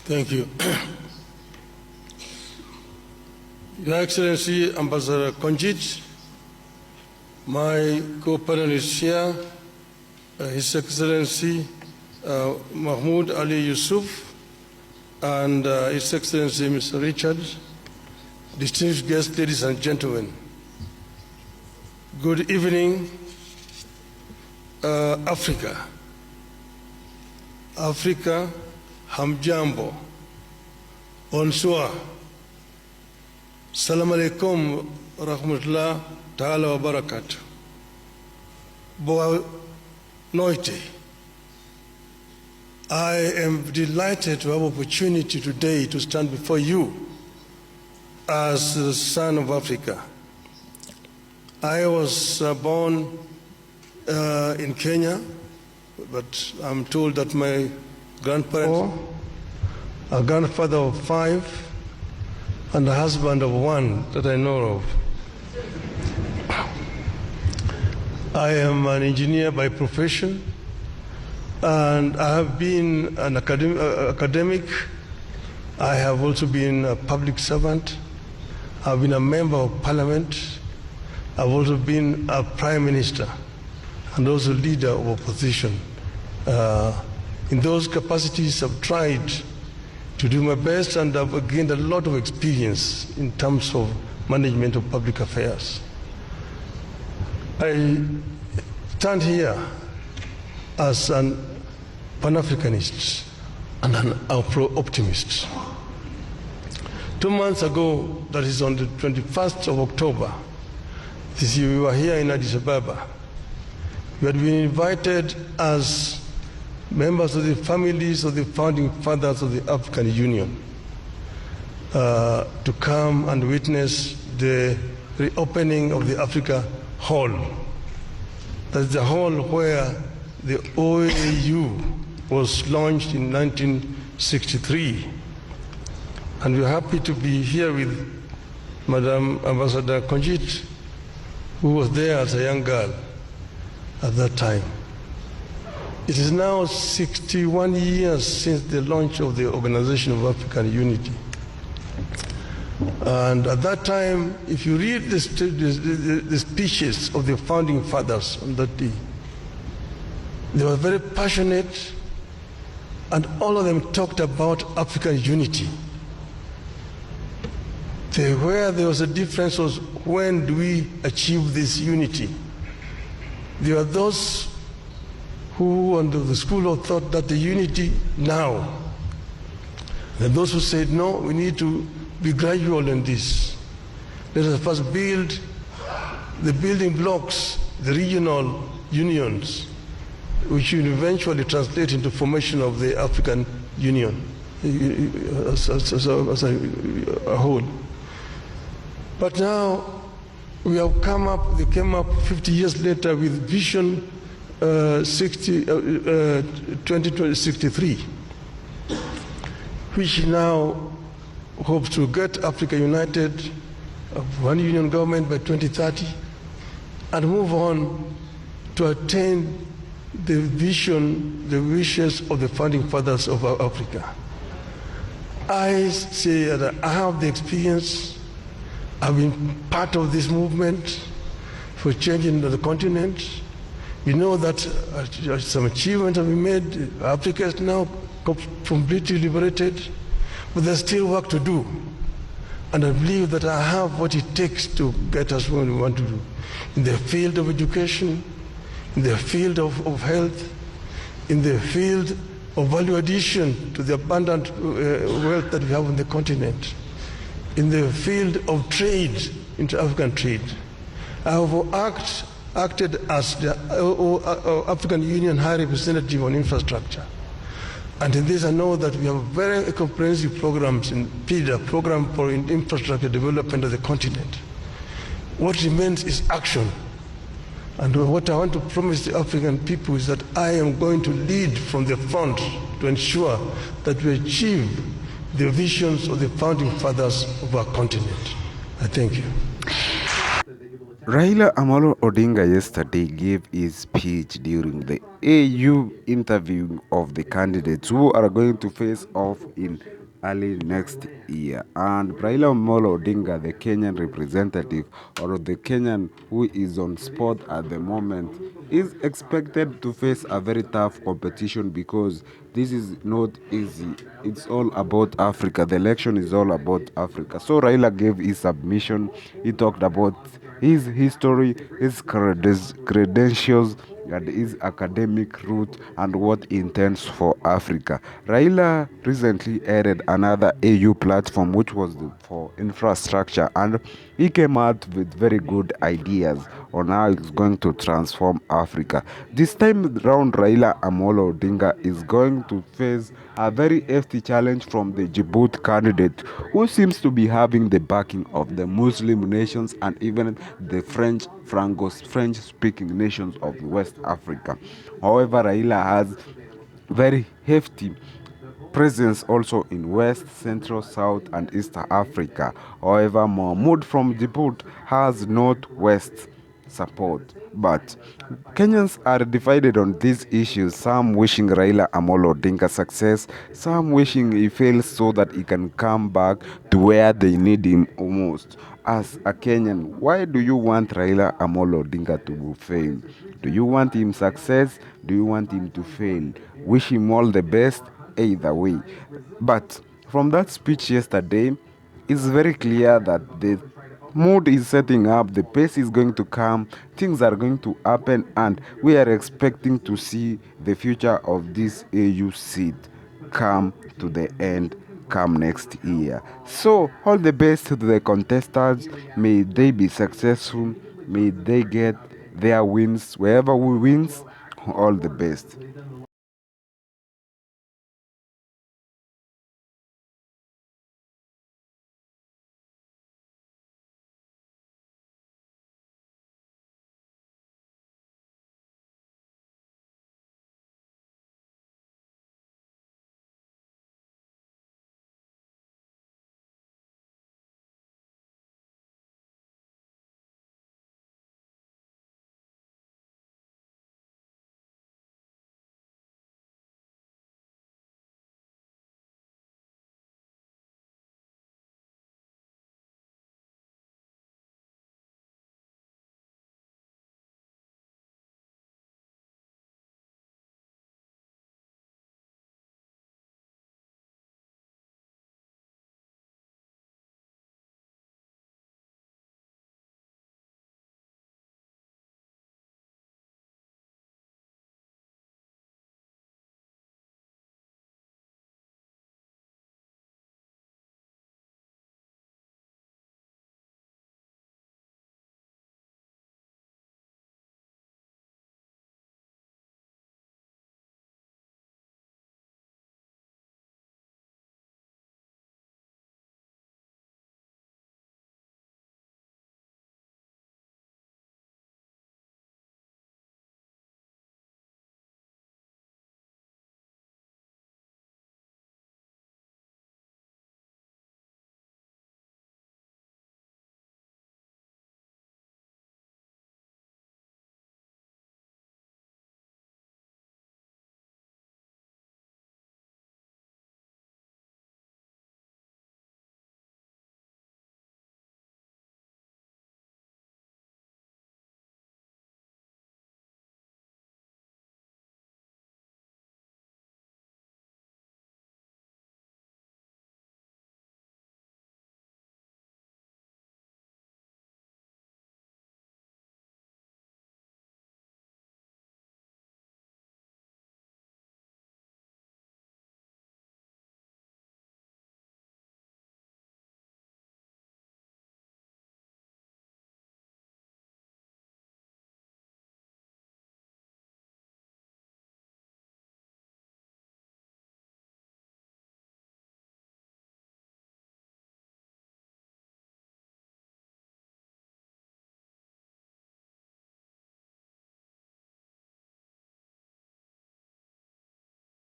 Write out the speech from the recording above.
Thank you. Your Excellency, Ambassador Konjit, my co-panelist here, His Excellency Mahmoud Ali Yusuf, and His Excellency Mr. Richard, distinguished guests, ladies and gentlemen. Good evening, Africa. Africa, hamjambo, bonsoir. Assalamu alaikum rahmatullah ta'ala wa barakatuh. Boa noite. I am delighted to have opportunity today to stand before you as the son of Africa. I was born in Kenya, but I'm told that my grandparents, a grandfather of 5, and a husband of 1 that I know of. I am an engineer by profession, and I have been an academic. I have also been a public servant. I've been a member of parliament. I've also been a prime minister and also leader of opposition. In those capacities, I've tried to do my best, and I've gained a lot of experience in terms of management of public affairs. I stand here as an Pan-Africanist and an Afro-optimist. 2 months ago, that is on the 21st of October, this year, we were here in Addis Ababa. We had been invited as members of the families of the founding fathers of the African Union to come and witness the reopening of the Africa Hall. That's the hall where the OAU was launched in 1963. And we're happy to be here with Madam Ambassador Konjit, who was there as a young girl at that time. It is now 61 years since the launch of the Organization of African Unity. And at that time, if you read the speeches of the founding fathers on that day, they were very passionate, and all of them talked about African unity. Where there was a difference was, when do we achieve this unity? There are those who, under the school of thought, that the unity now. And those who said, no, we need to be gradual in this. Let us first build the building blocks, the regional unions, which will eventually translate into formation of the African Union as a whole. But now we have they came up 50 years later with Vision 2063, which now hopes to get Africa united, one union government by 2030, and move on to attain the vision, the wishes of the founding fathers of Africa. I say that I have the experience. I've been part of this movement for changing the continent. We know that some achievements have been made. Africa is now completely liberated, but there's still work to do. And I believe that I have what it takes to get us where we want to do. In the field of education, in the field of health, in the field of value addition to the abundant wealth that we have on the continent, in the field of trade, inter-African trade. I have acted as the African Union High Representative on Infrastructure. And in this I know that we have very comprehensive programs in PIDA, Program for Infrastructure Development of the Continent. What remains is action. And what I want to promise the African people is that I am going to lead from the front to ensure that we achieve the visions of the founding fathers of our continent. I thank you. Raila Amolo Odinga yesterday gave his speech during the AU interview of the candidates who are going to face off in early next year. And Raila Amolo Odinga, the Kenyan representative or the Kenyan who is on spot at the moment, is expected to face a very tough competition because this is not easy. It's all about Africa. The election is all about Africa. So Raila gave his submission. He talked about his history, his credentials, and his academic route and what he intends for Africa. Raila recently added another AU platform which was for infrastructure, and he came out with very good ideas on how it's going to transform Africa. This time round, Raila Amolo Odinga is going to face a very hefty challenge from the Djibouti candidate, who seems to be having the backing of the Muslim nations and even the French speaking nations of West Africa. However, Raila has very hefty presence also in West, Central, South, and East Africa. However, Mahmoud from Djibouti has Northwest support. But Kenyans are divided on these issues, some wishing Raila Amolo Odinga success, some wishing he fails so that he can come back to where they need him most. As a Kenyan, why do you want Raila Amolo Odinga to fail? Do you want him success? Do you want him to fail? Wish him all the best either way. But from that speech yesterday, it's very clear that the mood is setting up, the pace is going to come, things are going to happen, and we are expecting to see the future of this AU seat come to the end come next year. So, all the best to the contestants. May they be successful. May they get their wins. Wherever we wins, all the best.